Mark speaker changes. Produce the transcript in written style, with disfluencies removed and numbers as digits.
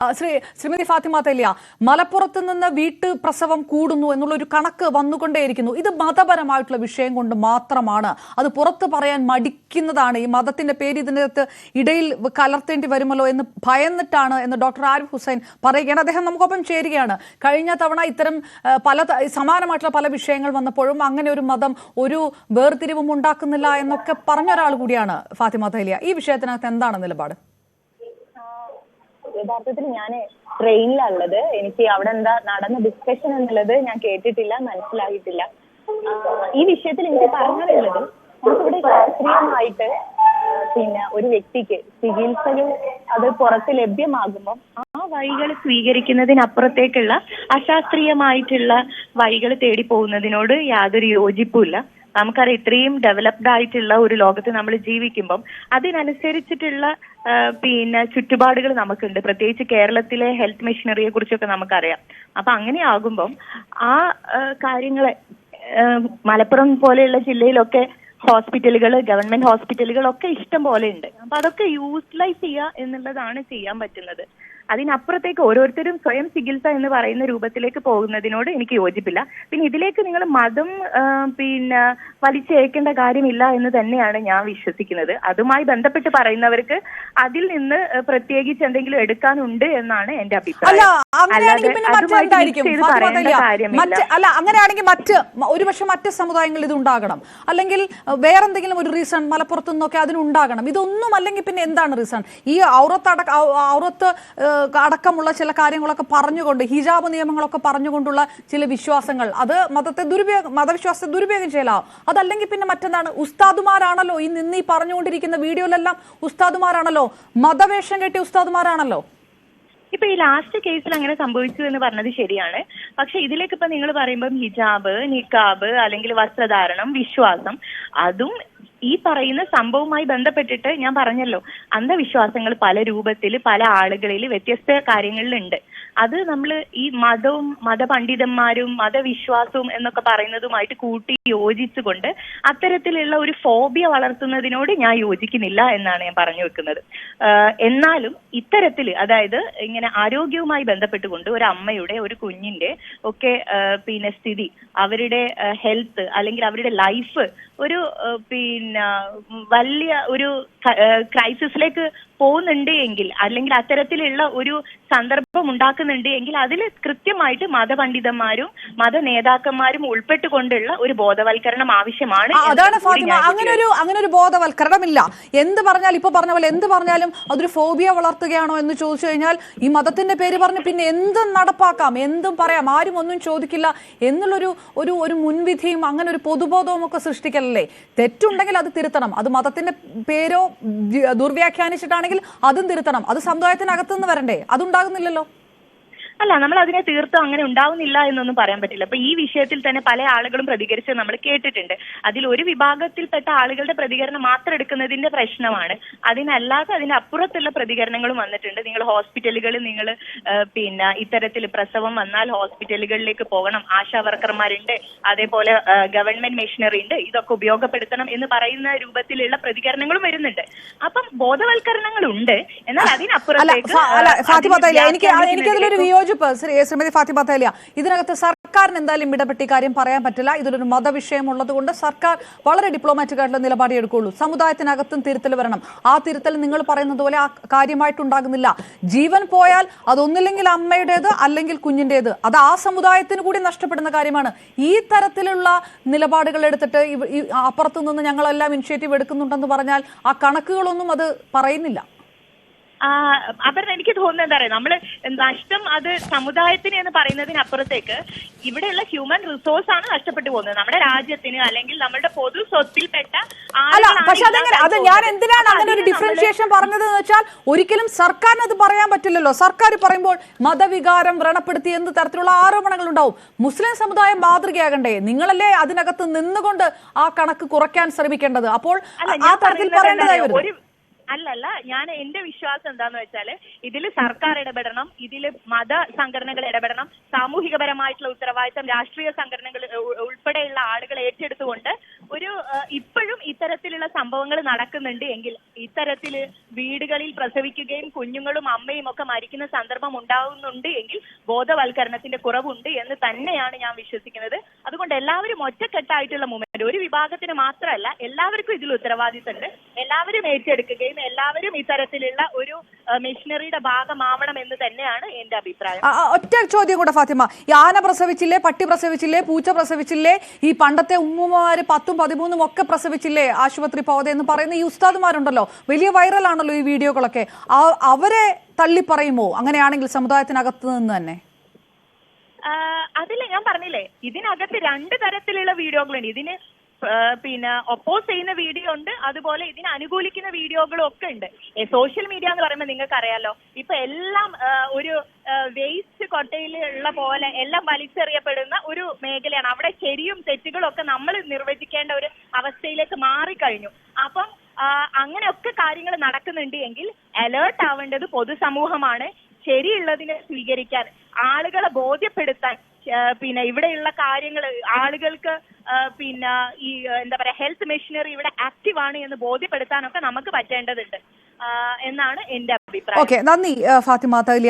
Speaker 1: ശ്രീമതി ഫാത്തിമ തലിയ, മലപ്പുറത്ത് നിന്ന് വീട്ടു പ്രസവം കൂടുന്നു എന്നുള്ളൊരു കണക്ക് വന്നുകൊണ്ടേയിരിക്കുന്നു. ഇത് മതപരമായിട്ടുള്ള വിഷയം കൊണ്ട് മാത്രമാണ്. അത് പുറത്ത് പറയാൻ മടിക്കുന്നതാണ്. ഈ മതത്തിന്റെ പേര് ഇതിനകത്ത് ഇടയിൽ കലർത്തേണ്ടി വരുമല്ലോ എന്ന് ഭയന്നിട്ടാണ് എന്ന് ഡോക്ടർ ആരിഫ് ഹുസൈൻ പറയുകയാണ്. അദ്ദേഹം നമുക്കൊപ്പം ചേരുകയാണ്. കഴിഞ്ഞ തവണ ഇത്തരം സമാനമായിട്ടുള്ള പല വിഷയങ്ങൾ വന്നപ്പോഴും അങ്ങനെ ഒരു മതം ഒരു വേർതിരിവും ഉണ്ടാക്കുന്നില്ല എന്നൊക്കെ പറഞ്ഞ ഒരാൾ കൂടിയാണ് ഫാത്തിമ തലിയ. ഈ വിഷയത്തിനകത്ത് എന്താണ് നിലപാട്?
Speaker 2: യഥാർത്ഥത്തിൽ ഞാൻ ട്രെയിനിലുള്ളത്. എനിക്ക് അവിടെ എന്താ നടന്ന ഡിസ്കഷൻ എന്നുള്ളത് ഞാൻ കേട്ടിട്ടില്ല, മനസ്സിലായിട്ടില്ല. ഈ വിഷയത്തിൽ എനിക്ക് പറഞ്ഞുള്ളത്, നമുക്കിവിടെ ശാസ്ത്രീയമായിട്ട് ഒരു വ്യക്തിക്ക് ചികിത്സകൾ അത് പുറത്ത് ലഭ്യമാകുമ്പോൾ ആ വഴികൾ സ്വീകരിക്കുന്നതിനപ്പുറത്തേക്കുള്ള അശാസ്ത്രീയമായിട്ടുള്ള വഴികൾ തേടി പോകുന്നതിനോട് യാതൊരു യോജിപ്പുമില്ല. നമുക്കറിയാം, ഇത്രയും ഡെവലപ്ഡ് ആയിട്ടുള്ള ഒരു ലോകത്ത് നമ്മൾ ജീവിക്കുമ്പം അതിനനുസരിച്ചിട്ടുള്ള ചുറ്റുപാടുകൾ നമുക്കുണ്ട്. പ്രത്യേകിച്ച് കേരളത്തിലെ ഹെൽത്ത് മെഷീനറിയെ കുറിച്ചൊക്കെ നമുക്കറിയാം. അപ്പൊ അങ്ങനെ ആകുമ്പം ആ കാര്യങ്ങളെ മലപ്പുറം പോലെയുള്ള ജില്ലയിലൊക്കെ ഹോസ്പിറ്റലുകൾ, ഗവൺമെന്റ് ഹോസ്പിറ്റലുകളൊക്കെ ഇഷ്ടം പോലെ ഉണ്ട്. അപ്പൊ അതൊക്കെ യൂട്ടിലൈസ് ചെയ്യുക എന്നുള്ളതാണ് ചെയ്യാൻ പറ്റുന്നത്. അതിനപ്പുറത്തേക്ക് ഓരോരുത്തരും സ്വയം ചികിത്സ എന്ന് പറയുന്ന രൂപത്തിലേക്ക് പോകുന്നതിനോട് എനിക്ക് യോജിപ്പില്ല. പിന്നെ ഇതിലേക്ക് നിങ്ങൾ മതം വലിച്ചേക്കേണ്ട കാര്യമില്ല എന്ന് തന്നെയാണ് ഞാൻ വിശ്വസിക്കുന്നത്. അതുമായി ബന്ധപ്പെട്ട് പറയുന്നവർക്ക് അതിൽ നിന്ന് പ്രത്യേകിച്ച് എന്തെങ്കിലും എടുക്കാനുണ്ട് എന്നാണ് എന്റെ അഭിപ്രായം.
Speaker 1: അങ്ങനെയാണെങ്കിൽ ഒരുപക്ഷെ മറ്റ് സമുദായങ്ങളിൽ ഇത് ഉണ്ടാകണം, അല്ലെങ്കിൽ വേറെന്തെങ്കിലും ഒരു റീസൺ മലപ്പുറത്തു നിന്നൊക്കെ അതിനുണ്ടാകണം. ഇതൊന്നും അല്ലെങ്കിൽ പിന്നെ എന്താണ് റീസൺ? ഈ ഔറത്ത് അടക്കമുള്ള ചില കാര്യങ്ങളൊക്കെ പറഞ്ഞുകൊണ്ട്, ഹിജാബ് നിയമങ്ങളൊക്കെ പറഞ്ഞുകൊണ്ടുള്ള ചില വിശ്വാസങ്ങൾ, അത് മതവിശ്വാസത്തെ ദുരുപയോഗം ചെയ്യലാവും. അതല്ലെങ്കിൽ പിന്നെ മറ്റെന്താണ്? ഉസ്താദുമാരാണല്ലോ ഈ പറഞ്ഞുകൊണ്ടിരിക്കുന്ന വീഡിയോയിലെല്ലാം ഉസ്താദുമാരാണല്ലോ, മതവേഷം കെട്ടിയ ഉസ്താദുമാരാണല്ലോ.
Speaker 2: ഇപ്പൊ ഈ ലാസ്റ്റ് കേസിൽ അങ്ങനെ സംഭവിച്ചു എന്ന് പറഞ്ഞത് ശരിയാണ്. പക്ഷെ ഇതിലേക്ക് ഇപ്പൊ നിങ്ങൾ പറയുമ്പോൾ ഹിജാബ്, നിക്കാബ് അല്ലെങ്കിൽ വസ്ത്രധാരണം, വിശ്വാസം, അതും ഈ പറയുന്ന സംഭവവുമായി ബന്ധപ്പെട്ടിട്ട് ഞാൻ പറഞ്ഞല്ലോ, അന്ധവിശ്വാസങ്ങൾ പല രൂപത്തിൽ പല ആളുകളിൽ വ്യത്യസ്ത കാര്യങ്ങളിലുണ്ട്. അത് നമ്മൾ ഈ മതവും മതപണ്ഡിതന്മാരും മതവിശ്വാസവും എന്നൊക്കെ പറയുന്നതുമായിട്ട് കൂട്ടി യോജിച്ചുകൊണ്ട് അത്തരത്തിലുള്ള ഒരു ഫോബിയ വളർത്തുന്നതിനോട് ഞാൻ യോജിക്കുന്നില്ല എന്നാണ് ഞാൻ പറഞ്ഞു വെക്കുന്നത്. എന്നാലും ഇത്തരത്തിൽ, അതായത് ഇങ്ങനെ ആരോഗ്യവുമായി ബന്ധപ്പെട്ടുകൊണ്ട് ഒരു അമ്മയുടെ ഒരു കുഞ്ഞിന്റെ ഒക്കെ സ്ഥിതി, അവരുടെ ഹെൽത്ത് അല്ലെങ്കിൽ അവരുടെ ലൈഫ് ഒരു വലിയ ഒരു ക്രൈസിസിലേക്ക് പോകുന്നുണ്ട് എങ്കിൽ, അല്ലെങ്കിൽ അത്തരത്തിലുള്ള ഒരു സന്ദർഭം ഉണ്ടാക്കുന്നുണ്ട് എങ്കിൽ അതിൽ കൃത്യമായിട്ട് മതപണ്ഡിതന്മാരും മത നേതാക്കന്മാരും ഉൾപ്പെട്ടുകൊണ്ടുള്ള ഒരു ബോധവൽക്കരണം ആവശ്യമാണ്.
Speaker 1: അതാണ് ഫാത്തിമ, അങ്ങനെ ഒരു ബോധവൽക്കരണമില്ല. എന്ത് പറഞ്ഞാൽ ഇപ്പൊ പറഞ്ഞ പോലെ എന്ത് പറഞ്ഞാലും അതൊരു ഫോബിയ വളർത്തുകയാണോ എന്ന് ചോദിച്ചു കഴിഞ്ഞാൽ, ഈ മതത്തിന്റെ പേര് പറഞ്ഞ് പിന്നെ എന്തും നടപ്പാക്കാം, എന്തും പറയാം, ആരും ഒന്നും ചോദിക്കില്ല എന്നുള്ളൊരു ഒരു മുൻവിധിയും അങ്ങനെ ഒരു പൊതുബോധവും ഒക്കെ സൃഷ്ടിക്കലല്ലേ. തെറ്റുണ്ടെങ്കിൽ അത് തിരുത്തണം. അത് മതത്തിന്റെ പേരോ ദുർവ്യാഖ്യാനിച്ചിട്ടാണെങ്കിൽ അതും തിരുത്തണം. അത് സമുദായത്തിനകത്തുനിന്ന് വരണ്ടേ? അതുണ്ടാകുന്നില്ലല്ലോ.
Speaker 2: അല്ല, നമ്മൾ അതിനെ തീർത്തും അങ്ങനെ ഉണ്ടാവുന്നില്ല എന്നൊന്നും പറയാൻ പറ്റില്ല. അപ്പൊ ഈ വിഷയത്തിൽ തന്നെ പല ആളുകളും പ്രതികരിച്ചത് നമ്മൾ കേട്ടിട്ടുണ്ട്. അതിൽ ഒരു വിഭാഗത്തിൽപ്പെട്ട ആളുകളുടെ പ്രതികരണം മാത്രം എടുക്കുന്നതിന്റെ പ്രശ്നമാണ്. അതിനല്ലാതെ അതിനപ്പുറത്തുള്ള പ്രതികരണങ്ങളും വന്നിട്ടുണ്ട്. നിങ്ങൾ ഹോസ്പിറ്റലുകളിൽ നിങ്ങൾ ഇത്തരത്തിൽ പ്രസവം വന്നാൽ ഹോസ്പിറ്റലുകളിലേക്ക് പോകണം, ആശാ വർക്കർമാരുണ്ട്, അതേപോലെ ഗവൺമെന്റ് മെഷീനറി ഉണ്ട്, ഇതൊക്കെ ഉപയോഗപ്പെടുത്തണം എന്ന് പറയുന്ന രൂപത്തിലുള്ള പ്രതികരണങ്ങളും വരുന്നുണ്ട്. അപ്പം ബോധവൽക്കരണങ്ങളുണ്ട്. എന്നാൽ അതിനപ്പുറത്തേക്ക്
Speaker 1: ശ്രീമതി ഫാത്തിമ തലിയ, ഇതിനകത്ത് സർക്കാരിന് എന്തായാലും ഇടപെട്ടി കാര്യം പറയാൻ പറ്റില്ല. ഇതിലൊരു മതവിഷയം ഉള്ളതുകൊണ്ട് സർക്കാർ വളരെ ഡിപ്ലോമാറ്റിക് ആയിട്ടുള്ള നിലപാടേ എടുക്കുള്ളൂ. സമുദായത്തിനകത്തും തിരുത്തൽ വരണം. ആ തിരുത്തൽ നിങ്ങൾ പറയുന്നത് പോലെ ആ കാര്യമായിട്ടുണ്ടാകുന്നില്ല. ജീവൻ പോയാൽ അതൊന്നില്ലെങ്കിൽ അമ്മയുടേത് അല്ലെങ്കിൽ കുഞ്ഞിൻ്റെത്, അത് ആ സമുദായത്തിന് കൂടി നഷ്ടപ്പെടുന്ന കാര്യമാണ്. ഈ തരത്തിലുള്ള നിലപാടുകൾ എടുത്തിട്ട് അപ്പുറത്തു നിന്ന് ഞങ്ങളെല്ലാം ഇനിഷ്യേറ്റീവ് എടുക്കുന്നുണ്ടെന്ന് പറഞ്ഞാൽ ആ കണക്കുകളൊന്നും അത് പറയുന്നില്ല.
Speaker 2: എനിക്ക് തോന്നുന്നത് എന്താ പറയുക, നമ്മള് നഷ്ടം അത് സമുദായത്തിന് എന്ന് പറയുന്നതിനപ്പുറത്തേക്ക് ഇവിടെയുള്ള ഹ്യൂമൻ റിസോഴ്സ് ആണ് നഷ്ടപ്പെട്ടു പോകുന്നത്, നമ്മുടെ രാജ്യത്തിന് അല്ലെങ്കിൽ നമ്മുടെ പൊതു സ്വത്തിൽപ്പെട്ട.
Speaker 1: പക്ഷെ അത് ഞാൻ എന്തിനാണ് അങ്ങനെ ഒരു ഡിഫറൻഷിയേഷൻ പറഞ്ഞത് എന്ന് വെച്ചാൽ, ഒരിക്കലും സർക്കാരിന് അത് പറയാൻ പറ്റില്ലല്ലോ. സർക്കാർ പറയുമ്പോൾ മതവികാരം വ്രണപ്പെടുത്തി എന്ത് തരത്തിലുള്ള ആരോപണങ്ങൾ ഉണ്ടാവും. മുസ്ലിം സമുദായം മാതൃകയാകണ്ടേ? നിങ്ങളല്ലേ അതിനകത്ത് നിന്നുകൊണ്ട് ആ കണക്ക് കുറയ്ക്കാൻ ശ്രമിക്കേണ്ടത്. അപ്പോൾ ആ തരത്തിൽ പറയേണ്ടതായി വരും.
Speaker 2: അല്ലല്ല, ഞാൻ എന്റെ വിശ്വാസം എന്താന്ന് വെച്ചാല്, ഇതിൽ സർക്കാർ ഇടപെടണം, ഇതിൽ മത സംഘടനകൾ ഇടപെടണം, സാമൂഹികപരമായിട്ടുള്ള ഉത്തരവാദിത്തം രാഷ്ട്രീയ സംഘടനകൾ ഉൾപ്പെടെയുള്ള ആളുകൾ ഏറ്റെടുത്തുകൊണ്ട് ഇപ്പോഴും ഇത്തരം ഇത്തരത്തിലുള്ള സംഭവങ്ങൾ നടക്കുന്നുണ്ട് എങ്കിൽ, ഇത്തരത്തില് വീടുകളിൽ പ്രസവിക്കുകയും കുഞ്ഞുങ്ങളും അമ്മയും ഒക്കെ മരിക്കുന്ന സന്ദർഭം ഉണ്ടാവുന്നുണ്ട് എങ്കിൽ ബോധവൽക്കരണത്തിന്റെ കുറവുണ്ട് എന്ന് തന്നെയാണ് ഞാൻ വിശ്വസിക്കുന്നത്. അതുകൊണ്ട് എല്ലാവരും ഒറ്റക്കെട്ടായിട്ടുള്ള മൂവ്മെന്റ്, ഒരു വിഭാഗത്തിന് മാത്രമല്ല, എല്ലാവർക്കും ഇതിൽ ഉത്തരവാദിത്തമുണ്ട്. എല്ലാവരും ഏറ്റെടുക്കുകയും എല്ലാവരും ഇത്തരത്തിലുള്ള ഒരു മെഷീനറിയുടെ ഭാഗമാവണം എന്ന് തന്നെയാണ് എന്റെ അഭിപ്രായം.
Speaker 1: ഒറ്റ ചോദ്യം കൂടെ ഫാത്തിമ, ഈ ആന പ്രസവിച്ചില്ലേ, പട്ടി പ്രസവിച്ചില്ലേ, പൂച്ച പ്രസവിച്ചില്ലേ, ഈ പണ്ടത്തെ ഉമ്മുമാര് 10ഉം 13ഉം ഒക്കെ പ്രസവിച്ചില്ലേ ആശുപത്രി പോകാതെ എന്ന് പറയുന്ന ഈ ഉസ്താദുമാരുണ്ടല്ലോ, വലിയ വൈറലാണല്ലോ ഈ വീഡിയോകളൊക്കെ, അവരെ തള്ളി പറയുമോ അങ്ങനെയാണെങ്കിൽ സമുദായത്തിനകത്ത് നിന്ന് തന്നെ?
Speaker 2: അതിൽ ഞാൻ പറഞ്ഞില്ലേ, ഇതിനകത്ത് 2 തരത്തിലുള്ള വീഡിയോകളുണ്ട്. ഇതിന് പിന്നെ ഒപ്പോസ് ചെയ്യുന്ന വീഡിയോ ഉണ്ട്, അതുപോലെ ഇതിനെ അനുകൂലിക്കുന്ന വീഡിയോകളും ഒക്കെ ഉണ്ട്. സോഷ്യൽ മീഡിയ എന്ന് പറയുമ്പോൾ നിങ്ങൾക്ക് അറിയാലോ, ഇപ്പൊ എല്ലാം ഒരു വേസ്റ്റ് കൊട്ടയിൽ ഉള്ള പോലെ എല്ലാം വലിച്ചെറിയപ്പെടുന്ന ഒരു മേഖലയാണ്. അവിടെ ശരിയും തെറ്റുകളും ഒക്കെ നമ്മൾ നിർവചിക്കേണ്ട ഒരു അവസ്ഥയിലേക്ക് മാറിക്കഴിഞ്ഞു. അപ്പം അങ്ങനെയൊക്കെ കാര്യങ്ങൾ നടക്കുന്നുണ്ട് എങ്കിൽ അലേർട്ട് ആവേണ്ടത് പൊതുസമൂഹമാണ്. ശരിയുള്ളതിനെ സ്വീകരിക്കാൻ, ആളുകളെ ബോധ്യപ്പെടുത്താൻ, പിന്നെ ഇവിടെയുള്ള കാര്യങ്ങൾ ആളുകൾക്ക് പിന്നെ ഈ എന്താ പറയാ ഹെൽത്ത് മെഷീനറി ഇവിടെ ആക്റ്റീവ് ആണ് എന്ന് ബോധ്യപ്പെടുത്താനൊക്കെ നമുക്ക് പറ്റേണ്ടതുണ്ട് എന്നാണ് എന്റെ അഭിപ്രായം.
Speaker 1: ഓക്കെ, നന്ദി ഫാത്തിമ തഹ്ലിയ.